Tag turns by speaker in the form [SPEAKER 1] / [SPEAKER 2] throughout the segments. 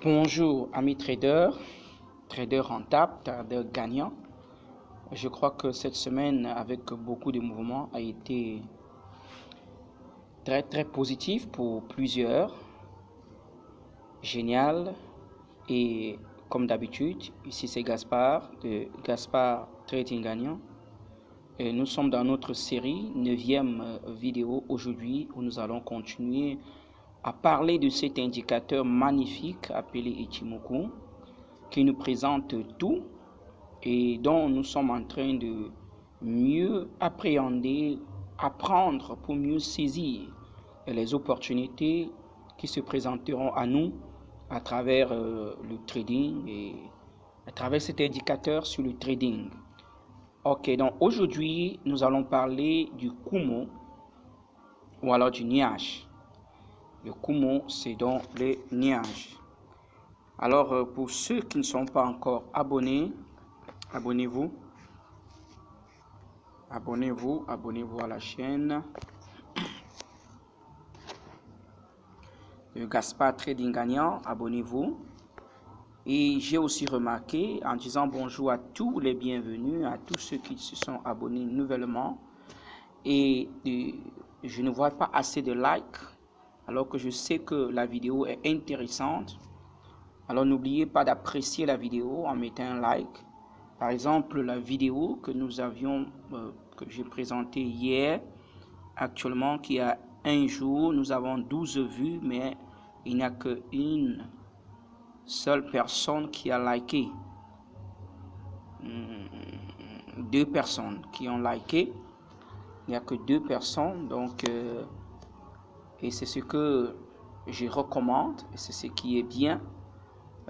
[SPEAKER 1] Bonjour amis traders, traders rentables, traders gagnants. Je crois que cette semaine, avec beaucoup de mouvements, a été très positif pour plusieurs. Génial. Et comme d'habitude, ici c'est Gaspard de Gaspard Trading Gagnant. Et nous sommes dans notre série 9e vidéo aujourd'hui où nous allons continuer à parler de cet indicateur magnifique appelé Ichimoku qui nous présente tout et dont nous sommes en train de mieux appréhender, apprendre pour mieux saisir les opportunités qui se présenteront à nous à travers le trading et à travers cet indicateur sur le trading. Ok, donc aujourd'hui nous allons parler du Kumo ou alors du nuage. Le Kumo, c'est donc les nuages. Alors, pour ceux qui ne sont pas encore abonnés, abonnez-vous. Abonnez-vous à la chaîne de Gaspard Trading Gagnant. Abonnez-vous. Et j'ai aussi remarqué, en disant bonjour à tous les bienvenus, à tous ceux qui se sont abonnés nouvellement, et je ne vois pas assez de likes, alors que je sais que la vidéo est intéressante. Alors n'oubliez pas d'apprécier la vidéo en mettant un like. Par exemple, la vidéo que nous avions, que j'ai présentée hier, actuellement qui a un jour, nous avons 12 vues, mais il n'y a qu'une seule personne qui a liké. 2 personnes qui ont liké. Il n'y a que 2 personnes, donc et c'est ce que je recommande, et c'est ce qui est bien.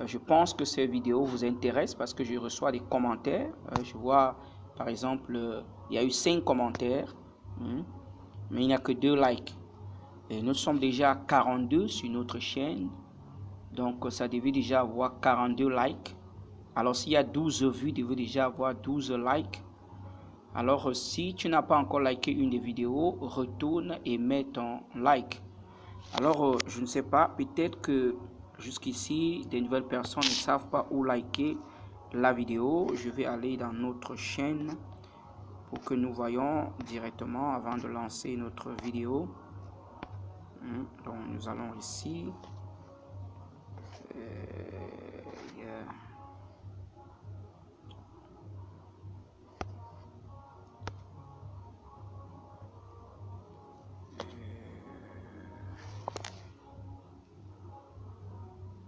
[SPEAKER 1] Je pense que ces vidéos vous intéressent parce que je reçois des commentaires. Je vois, par exemple, il y a eu 5 commentaires, mais il n'y a que 2 likes. Et nous sommes déjà à 42 sur notre chaîne. Donc, ça devait déjà avoir 42 likes. Alors, s'il y a 12 vues, il devait déjà avoir 12 likes. Alors, si tu n'as pas encore liké une des vidéos, retourne et mets ton like. Alors, je ne sais pas, peut-être que jusqu'ici, des nouvelles personnes ne savent pas où liker la vidéo. Je vais aller dans notre chaîne pour que nous voyons directement avant de lancer notre vidéo. Donc, nous allons ici.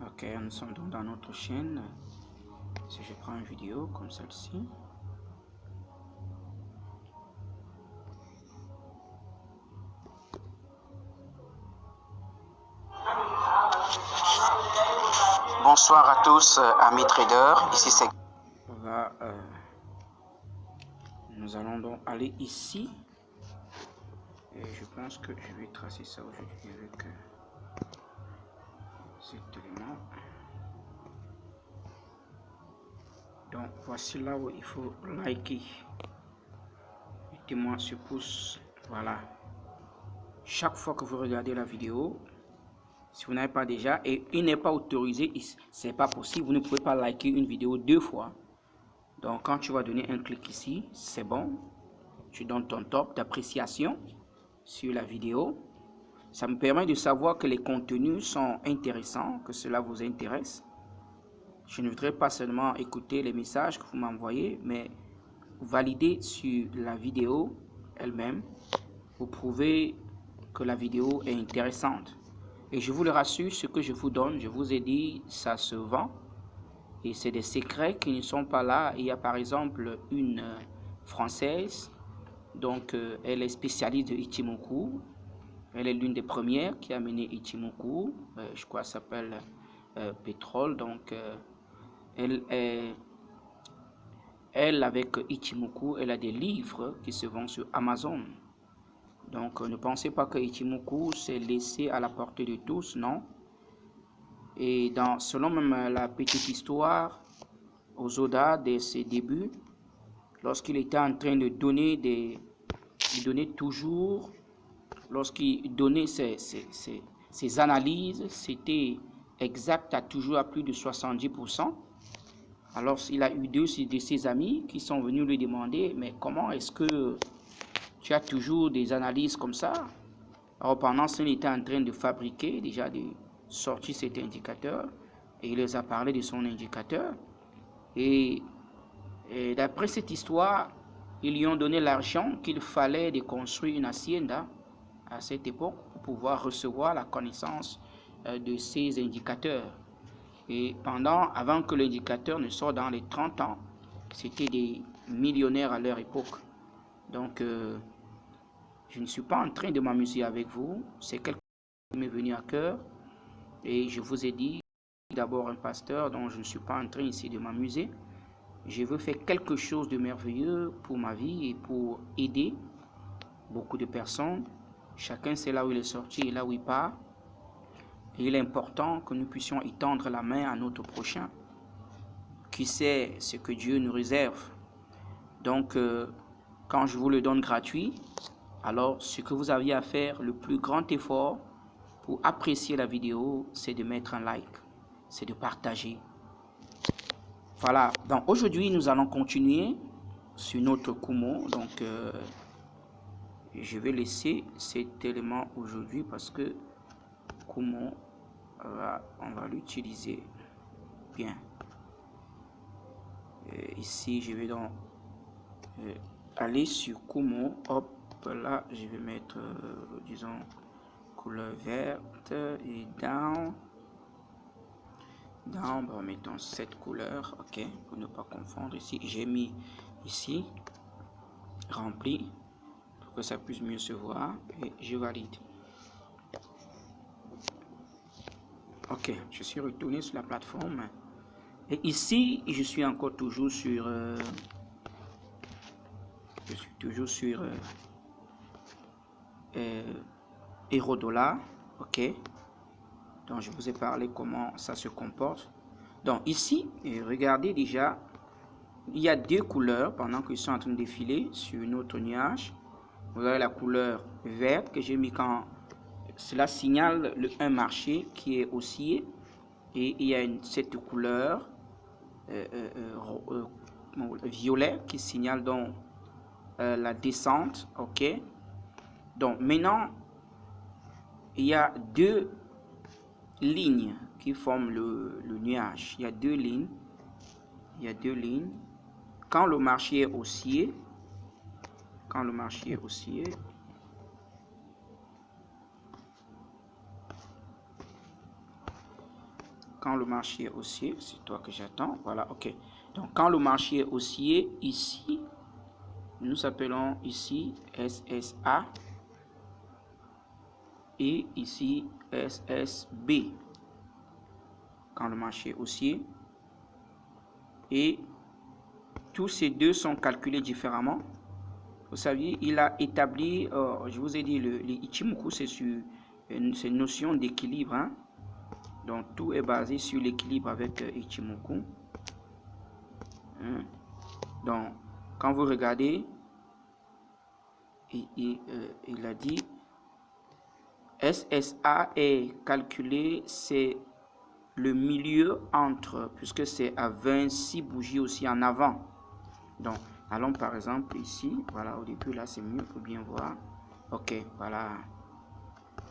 [SPEAKER 1] Ok, nous sommes donc dans notre chaîne. Si je prends une vidéo comme celle-ci. Bonsoir à tous, amis traders. Ici c'est. Voilà, nous allons donc aller ici. Et je pense que je vais tracer ça aujourd'hui avec cet élément. Donc voici là où il faut liker. Mettez-moi ce pouce. Voilà. Chaque fois que vous regardez la vidéo, si vous n'avez pas déjà, et il n'est pas autorisé, c'est pas possible, vous ne pouvez pas liker une vidéo 2 fois. Donc quand tu vas donner un clic ici, c'est bon. Tu donnes ton top d'appréciation sur la vidéo. Ça me permet de savoir que les contenus sont intéressants, que cela vous intéresse. Je ne voudrais pas seulement écouter les messages que vous m'envoyez, mais valider sur la vidéo elle-même. Vous prouvez que la vidéo est intéressante. Et je vous le rassure, ce que je vous donne, je vous ai dit, ça se vend. Et c'est des secrets qui ne sont pas là. Il y a par exemple une Française, donc elle est spécialiste de Ichimoku. Elle est l'une des premières qui a mené Ichimoku. Je crois qu'elle s'appelle Pétrole. Donc elle avec Ichimoku, elle a des livres qui se vendent sur Amazon. Donc ne pensez pas que Ichimoku s'est laissé à la portée de tous, non. Et selon même la petite histoire, Osoda, de ses débuts, lorsqu'il était en train de donner il donnait toujours, lorsqu'il donnait ses analyses, c'était exact a toujours à plus de 70%. Alors, il a eu deux de ses amis qui sont venus lui demander, mais comment est-ce que tu as toujours des analyses comme ça? Alors, pendant ce temps, il était en train de fabriquer, déjà de sortir cet indicateur, et il les a parlé de son indicateur. Et d'après cette histoire, ils lui ont donné l'argent qu'il fallait de construire une hacienda à cette époque pour pouvoir recevoir la connaissance de ces indicateurs. Et avant que l'indicateur ne sorte dans les 30 ans, c'était des millionnaires à leur époque. Donc, je ne suis pas en train de m'amuser avec vous. C'est quelque chose qui m'est venu à cœur. Et je vous ai dit, d'abord un pasteur dont je ne suis pas en train ici de m'amuser. Je veux faire quelque chose de merveilleux pour ma vie et pour aider beaucoup de personnes. Chacun sait là où il est sorti et là où il part. Et il est important que nous puissions y tendre la main à notre prochain, qui sait ce que Dieu nous réserve. Donc, quand je vous le donne gratuit, alors ce que vous aviez à faire, le plus grand effort pour apprécier la vidéo, c'est de mettre un like, c'est de partager. Voilà, donc aujourd'hui, nous allons continuer sur notre Kumo. Donc, je vais laisser cet élément aujourd'hui parce que Kumo, on va l'utiliser bien. Ici, je vais donc aller sur Kumo. Hop, là, je vais mettre, disons, couleur verte et down. Bon, mettons cette couleur, ok, pour ne pas confondre. Ici, j'ai mis ici, rempli, pour que ça puisse mieux se voir, et je valide. Ok, je suis retourné sur la plateforme. Et ici, je suis encore toujours sur... Eurodollar, ok. Donc, je vous ai parlé comment ça se comporte. Donc, ici, regardez déjà, il y a deux couleurs pendant qu'ils sont en train de défiler sur notre nuage. Vous avez la couleur verte que j'ai mis quand cela signale un marché qui est haussier. Et il y a cette couleur violet qui signale donc la descente, ok. Donc maintenant il y a deux lignes qui forment le nuage. Il y a deux lignes. Quand le marché est haussier, quand le marché est haussier, c'est toi que j'attends, voilà, ok. Donc quand le marché est haussier, ici, nous appelons ici SSA et ici SSB. Quand le marché est haussier, et tous ces deux sont calculés différemment. Vous saviez, il a établi, je vous ai dit, le Ichimoku, c'est sur une notion d'équilibre. Hein? Donc, tout est basé sur l'équilibre avec Ichimoku. Hein? Donc, quand vous regardez, il a dit, SSA est calculé, c'est le milieu entre, puisque c'est à 26 bougies aussi en avant. Donc, allons par exemple ici, voilà, au début là c'est mieux pour bien voir. Ok, voilà,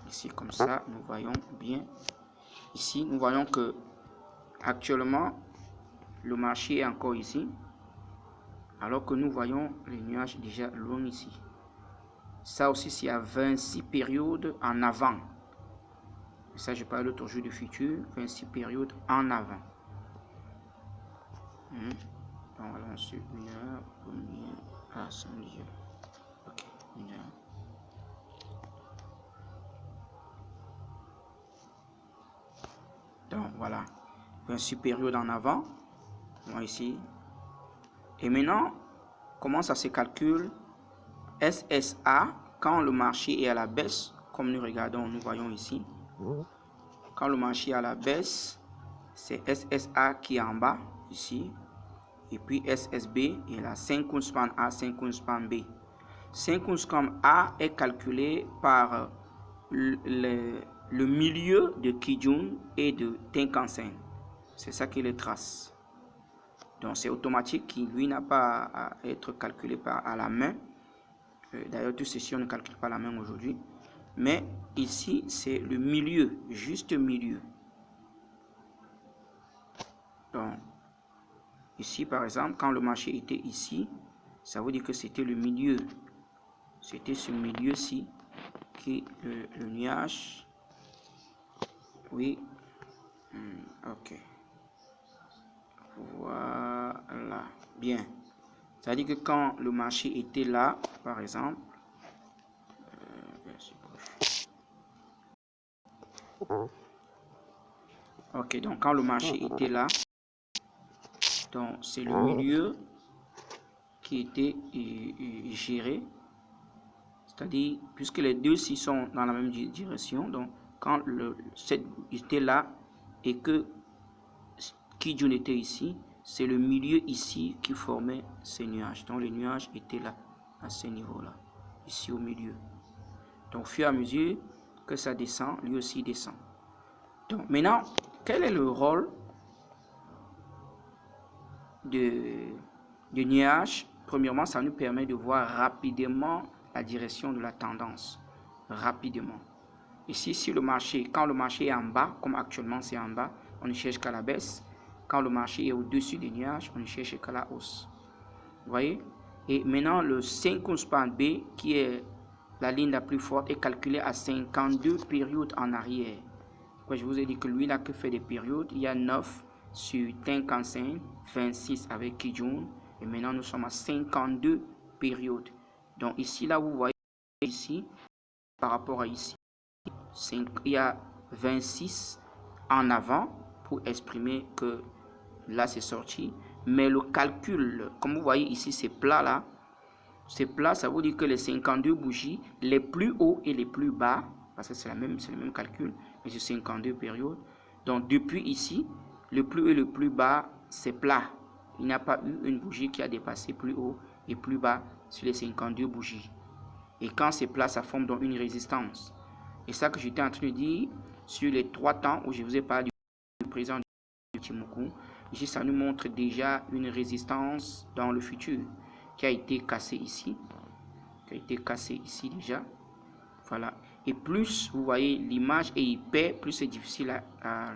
[SPEAKER 1] ici comme ça, nous voyons bien. Ici, nous voyons que actuellement, le marché est encore ici, alors que nous voyons les nuages déjà loin ici. Ça aussi, c'est à 26 périodes en avant. Et ça, je parle l'autre jour du futur, 26 périodes en avant. Donc, allons sur 1 heure, 1 dieu. Ok, 1 heure. Donc, voilà. 26 périodes en avant. Moi, ici. Et maintenant, comment ça se calcule? SSA, quand le marché est à la baisse, comme nous regardons, nous voyons ici. Quand le marché est à la baisse, c'est SSA qui est en bas, ici. Et puis SSB est là, 5 span A, 5 span B. 5 span A est calculé par le milieu de Kijun et de Tenkan-sen. C'est ça qui les trace. Donc c'est automatique, qui lui n'a pas à être calculé à la main. D'ailleurs, tout ceci on ne calcule pas à la main aujourd'hui. Mais ici, c'est le milieu, juste milieu. Donc, ici, par exemple, quand le marché était ici, ça veut dire que c'était le milieu. C'était ce milieu-ci qui le nuage. Oui. Ok. Voilà. Bien. C'est-à-dire que quand le marché était là, par exemple, ok, donc quand le marché était là, donc c'est le milieu qui était géré, c'est-à-dire puisque les deux ci sont dans la même direction, donc quand cette était là et que Kijun était ici, c'est le milieu ici qui formait ces nuages. Donc les nuages étaient là, à ce niveau-là, ici au milieu. Donc au fur et à mesure que ça descend, lui aussi descend. Donc maintenant, quel est le rôle de nuages? Premièrement, ça nous permet de voir rapidement la direction de la tendance. Rapidement. Ici, si le marché, quand le marché est en bas, comme actuellement c'est en bas, on ne cherche qu'à la baisse. Quand le marché est au-dessus des nuages, on ne cherche qu'à la hausse. Vous voyez? Et maintenant, le 5 span B, qui est la ligne la plus forte, est calculé à 52 périodes en arrière. Je vous ai dit que lui n'a que fait des périodes. Il y a 9 sur Tenkan-sen, 26 avec Kijun. Et maintenant, nous sommes à 52 périodes. Donc ici, là, vous voyez ici, par rapport à ici, il y a 26 en avant pour exprimer que là, c'est sorti. Mais le calcul, comme vous voyez ici, c'est plat là. C'est plat, ça veut dire que les 52 bougies, les plus hauts et les plus bas, parce que c'est le même calcul, mais sur 52 périodes. Donc depuis ici, le plus haut et le plus bas, c'est plat. Il n'y a pas eu une bougie qui a dépassé plus haut et plus bas sur les 52 bougies. Et quand c'est plat, ça forme donc une résistance. Et ça que j'étais en train de dire sur les 3 temps où je vous ai parlé du présent de Ichimoku, ici ça nous montre déjà une résistance dans le futur qui a été cassée ici. Déjà. Voilà. Et plus vous voyez l'image est épais, plus c'est difficile à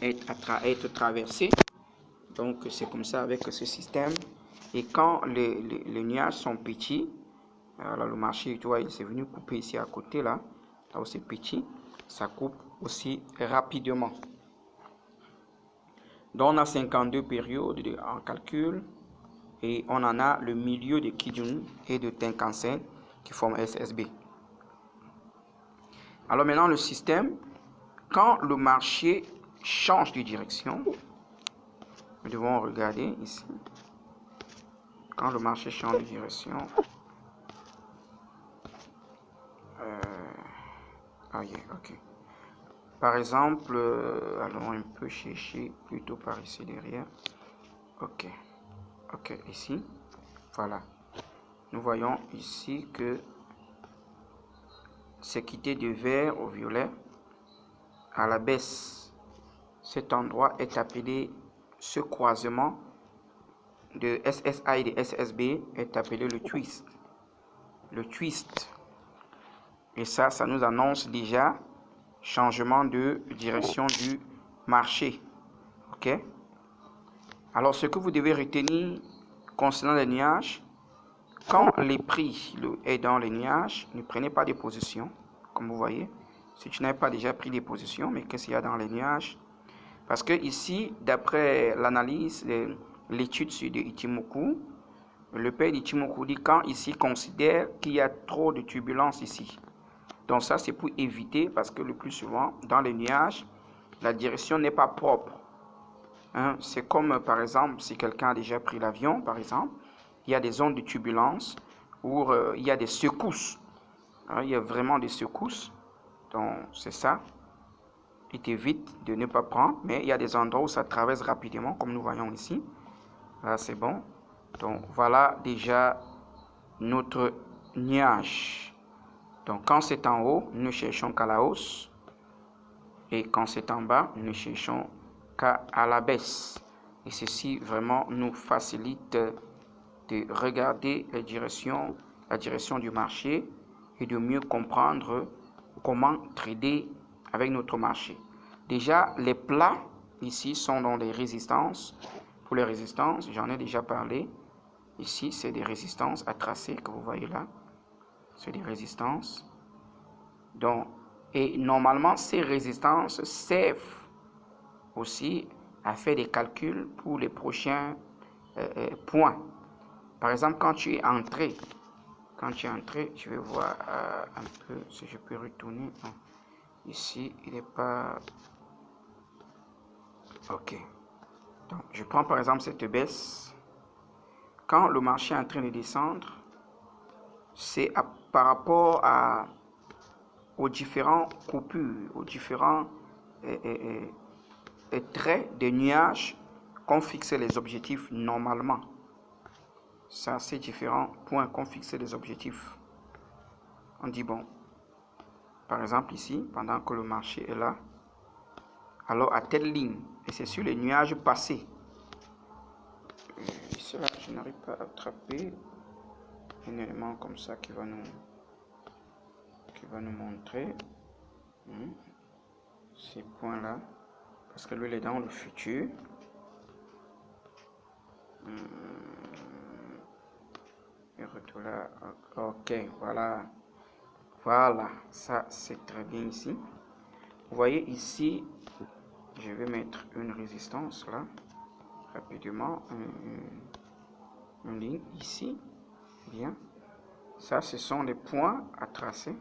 [SPEAKER 1] être traversé. Donc c'est comme ça avec ce système. Et quand les nuages sont petits, alors le marché, tu vois, il s'est venu couper ici à côté là où c'est petit, ça coupe aussi rapidement. Donc on a 52 périodes en calcul et on en a le milieu de Kijun et de Tenkan-sen qui forment SSB. Alors maintenant le système, quand le marché change de direction, nous devons regarder ici. Quand le marché change de direction, ok. Par exemple, allons un peu chercher plutôt par ici derrière. Ok, ici, voilà. Nous voyons ici que c'est quitté de vert au violet à la baisse. Cet endroit est appelé, ce croisement de SSA et de SSB est appelé le twist. Le twist. Et ça nous annonce déjà changement de direction du marché. Ok? Alors, ce que vous devez retenir concernant les nuages, quand les prix est dans les nuages, ne prenez pas de position, comme vous voyez. Si tu n'avais pas déjà pris des positions, mais qu'est-ce qu'il y a dans les nuages? Parce que ici, d'après l'analyse, l'étude de Ichimoku, le père d'Ichimoku dit quand ici considère qu'il y a trop de turbulences ici. Donc ça, c'est pour éviter, parce que le plus souvent, dans les nuages, la direction n'est pas propre. Hein? C'est comme, par exemple, si quelqu'un a déjà pris l'avion, par exemple, il y a des zones de turbulence où il y a des secousses. Hein? Il y a vraiment des secousses. Donc, c'est ça. Il t'évite de ne pas prendre, mais il y a des endroits où ça traverse rapidement, comme nous voyons ici. Là, c'est bon. Donc, voilà déjà notre nuage. Donc, quand c'est en haut, nous ne cherchons qu'à la hausse. Et quand c'est en bas, nous ne cherchons qu'à la baisse. Et ceci vraiment nous facilite de regarder la direction du marché et de mieux comprendre comment trader avec notre marché. Déjà, les plats ici sont dans les résistances. Pour les résistances, j'en ai déjà parlé. Ici, c'est des résistances à tracer que vous voyez là. C'est des résistances. Donc, et normalement, ces résistances servent aussi à faire des calculs pour les prochains points. Par exemple, quand tu es entré, je vais voir un peu si je peux retourner. Non. Ici, il n'est pas... Ok. Donc, je prends par exemple cette baisse. Quand le marché est en train de descendre, c'est par rapport aux différents coupures, aux différents traits de nuages qu'on fixe les objectifs normalement. Ça, c'est différents points qu'on fixe les objectifs. On dit bon, par exemple ici, pendant que le marché est là, alors à telle ligne, et c'est sur les nuages passés. Ici, là, je n'arrive pas à attraper un élément comme ça qui va nous montrer ces points-là, parce que lui, il est dans le futur. Et retour là, ok, voilà. Voilà, ça c'est très bien ici. Vous voyez ici, je vais mettre une résistance là, rapidement, une ligne ici, bien. Ça, ce sont les points à tracer.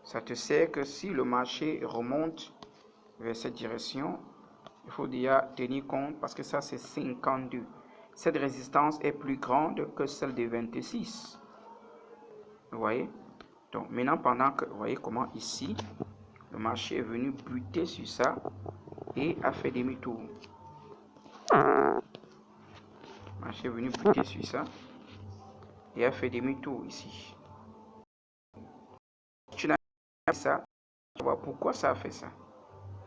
[SPEAKER 1] Ça te sert que si le marché remonte vers cette direction, il faut déjà tenir compte parce que ça c'est 52. Cette résistance est plus grande que celle de 26. Vous voyez? Donc maintenant, pendant que, vous voyez comment ici, le marché est venu buter sur ça et a fait demi-tour. Le marché est venu buter sur ça et a fait demi-tour ici. Tu n'as pas ça, tu vois pourquoi ça a fait ça.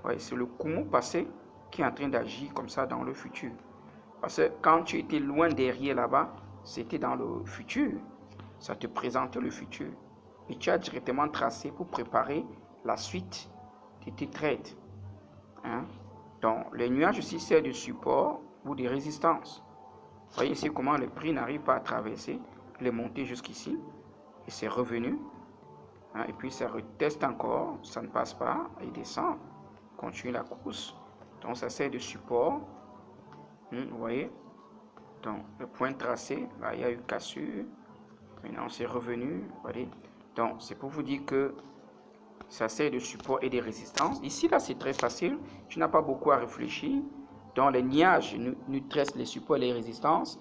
[SPEAKER 1] Ouais, c'est le Kumo passé qui est en train d'agir comme ça dans le futur. Parce que quand tu étais loin derrière là-bas, c'était dans le futur. Ça te présentait le futur. Et tu as directement tracé pour préparer la suite de tes trades. Hein? Donc, les nuages aussi servent de support ou de résistance. Vous voyez ici comment le prix n'arrive pas à traverser. Il est monté jusqu'ici et c'est revenu. Hein? Et puis ça reteste encore, ça ne passe pas, il descend, continue la course. Donc, ça sert de support. Vous voyez? Donc, le point tracé, là, il y a eu cassure. Maintenant, c'est revenu. Vous voyez? Donc, c'est pour vous dire que ça sert de support et de résistance. Ici, là, c'est très facile. Tu n'as pas beaucoup à réfléchir. Dans les nuages, nous trace les supports et les résistances.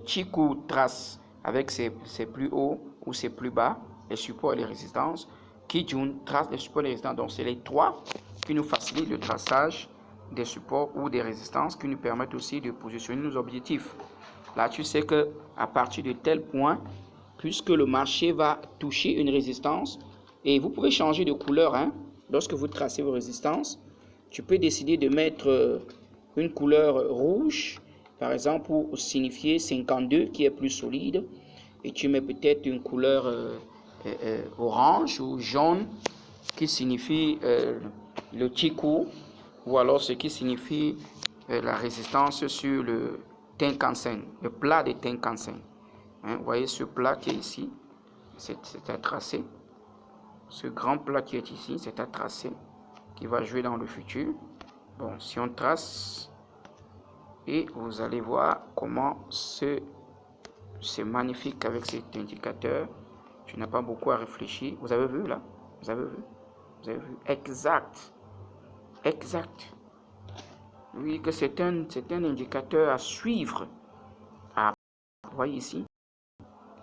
[SPEAKER 1] Chiku trace avec ses plus hauts ou ses plus bas, les supports et les résistances. Kijun trace les supports et les résistances. Donc, c'est les trois qui nous facilitent le traçage des supports ou des résistances qui nous permettent aussi de positionner nos objectifs. Là, tu sais que à partir de tel point, puisque le marché va toucher une résistance, et vous pouvez changer de couleur, hein, lorsque vous tracez vos résistances, tu peux décider de mettre une couleur rouge, par exemple, pour signifier 52, qui est plus solide, et tu mets peut-être une couleur orange ou jaune, qui signifie le Chiku, ou alors ce qui signifie la résistance sur le Tenkan-sen, le plat de Tenkan-sen. Hein, vous voyez ce plat qui est ici, c'est à tracer. Ce grand plat qui est ici, c'est à tracer, qui va jouer dans le futur. Bon, si on trace, et vous allez voir comment c'est magnifique avec cet indicateur. Tu n'as pas beaucoup à réfléchir. Vous avez vu là? Vous avez vu? Vous avez vu? Exact. Exact. Oui, que c'est un indicateur à suivre. Ah, vous voyez ici?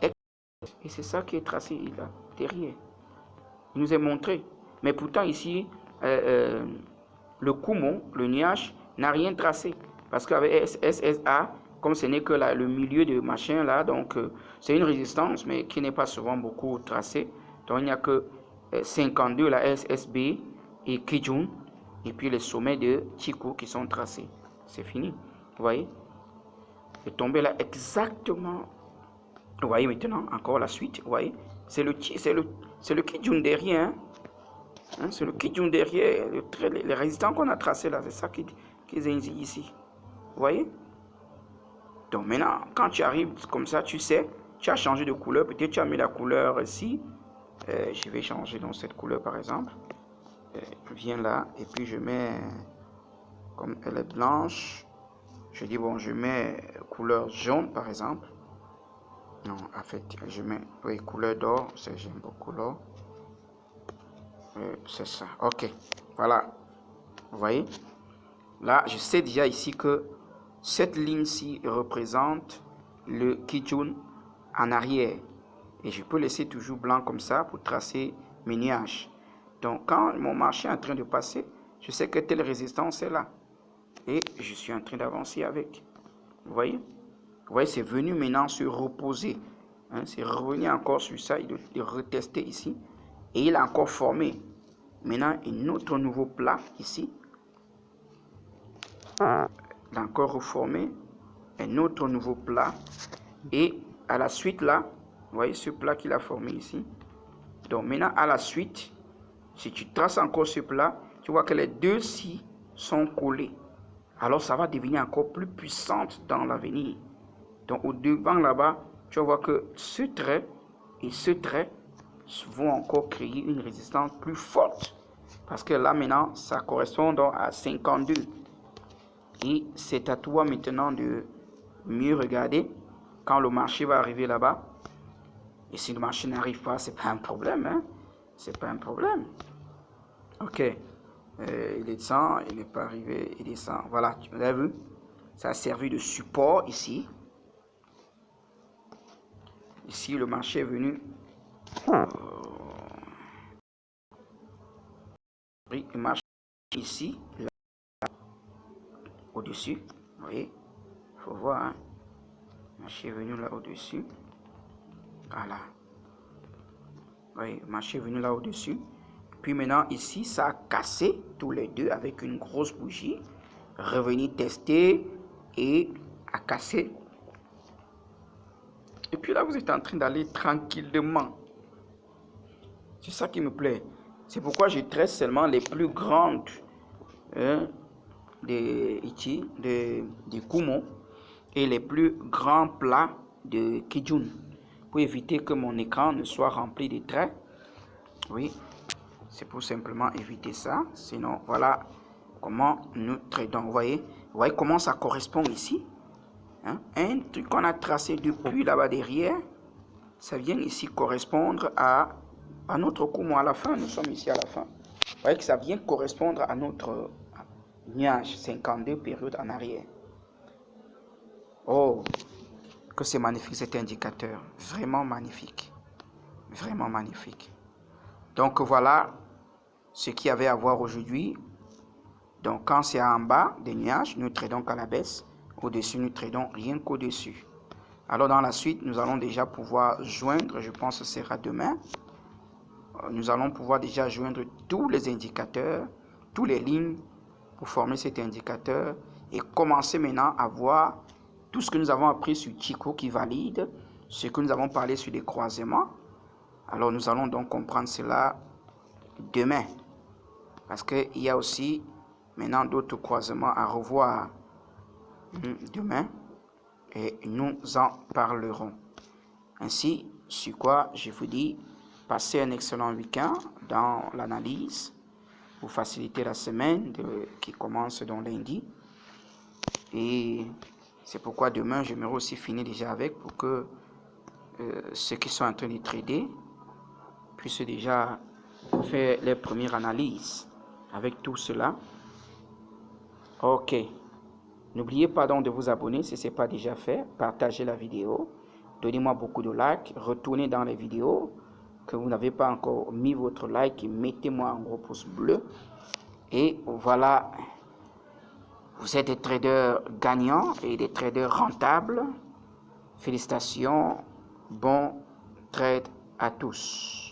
[SPEAKER 1] Et c'est ça qui est tracé là, derrière. Il nous est montré. Mais pourtant ici, le Kumo, le nuage, n'a rien tracé. Parce qu'avec SSA, comme ce n'est que le milieu de machin là, donc c'est une résistance, mais qui n'est pas souvent beaucoup tracée. Donc il n'y a que 52, la SSB, et Kijun, et puis les sommets de Chikou qui sont tracés. C'est fini. Vous voyez? Et tomber là exactement. Vous voyez maintenant encore la suite. Vous voyez? C'est le Kijun derrière. Hein? C'est le Kijun derrière. Les résistants qu'on a tracés là. C'est ça qui est ici. Vous voyez? Donc maintenant, quand tu arrives comme ça, tu sais, tu as changé de couleur. Peut-être tu as mis la couleur ici. Je vais changer dans cette couleur par exemple. Je viens là et puis je mets, comme elle est blanche, je dis bon, je mets couleur jaune par exemple. Non, en fait, je mets couleur d'or, j'aime beaucoup l'or. C'est ça, ok, voilà. Vous voyez, là, je sais déjà ici que cette ligne-ci représente le Kijun en arrière. Et je peux laisser toujours blanc comme ça pour tracer mes nuages. Donc, quand mon marché est en train de passer, je sais que telle résistance est là. Et je suis en train d'avancer avec. Vous voyez? Vous voyez, c'est venu maintenant se reposer. Hein, c'est revenu encore sur ça, il doit retester ici. Et il a encore formé maintenant un autre nouveau plat ici. Il a encore reformé un autre nouveau plat. Et à la suite là, vous voyez ce plat qu'il a formé ici. Donc maintenant à la suite, si tu traces encore ce plat, tu vois que les deux-ci sont collés. Alors ça va devenir encore plus puissante dans l'avenir. Donc au devant là-bas, tu vas voir que ce trait et ce trait vont encore créer une résistance plus forte. Parce que là maintenant, ça correspond donc à 52. Et c'est à toi maintenant de mieux regarder quand le marché va arriver là-bas. Et si le marché n'arrive pas, c'est pas un problème. Hein? C'est pas un problème. Ok. Il descend, il n'est pas arrivé, il descend. Voilà, tu l'as vu? Ça a servi de support ici. Ici, le marché est venu. Oui, il marche ici, là, au-dessus. Vous voyez? Il faut voir. Hein? Le marché est venu là au-dessus. Voilà. Oui, le marché est venu là au-dessus. Puis maintenant, ici, ça a cassé tous les deux avec une grosse bougie. Revenu tester et a cassé. Et puis là, vous êtes en train d'aller tranquillement. C'est ça qui me plaît. C'est pourquoi je traite seulement les plus grandes des Kumo et les plus grands plats de Kijun pour éviter que mon écran ne soit rempli de traits. Oui, c'est pour simplement éviter ça. Sinon, voilà comment nous traitons. Vous voyez comment ça correspond ici. Hein? Un truc qu'on a tracé depuis là-bas derrière, ça vient ici correspondre à notre Kumo à la fin. Nous sommes ici à la fin. Vous voyez que ça vient correspondre à notre nuage 52 périodes en arrière. Oh, que c'est magnifique cet indicateur. Vraiment magnifique. Vraiment magnifique. Donc voilà ce qu'il y avait à voir aujourd'hui. Donc quand c'est en bas des nuages, nous tradons qu'à la baisse. Au-dessus, nous tradons rien qu'au-dessus. Alors dans la suite, nous allons déjà pouvoir joindre, je pense que ce sera demain, nous allons pouvoir déjà joindre tous les indicateurs, toutes les lignes pour former cet indicateur et commencer maintenant à voir tout ce que nous avons appris sur Chikou qui valide, ce que nous avons parlé sur les croisements. Alors nous allons donc comprendre cela demain. Parce qu'il y a aussi maintenant d'autres croisements à revoir demain et nous en parlerons. Ainsi, sur quoi je vous dis, passez un excellent week-end dans l'analyse pour faciliter la semaine qui commence donc lundi. Et c'est pourquoi demain, j'aimerais aussi finir déjà avec pour que ceux qui sont en train de trader puissent déjà faire les premières analyses avec tout cela. Ok. N'oubliez pas donc de vous abonner si ce n'est pas déjà fait. Partagez la vidéo. Donnez-moi beaucoup de likes. Retournez dans les vidéos que vous n'avez pas encore mis votre like et mettez-moi un gros pouce bleu. Et voilà. Vous êtes des traders gagnants et des traders rentables. Félicitations. Bon trade à tous.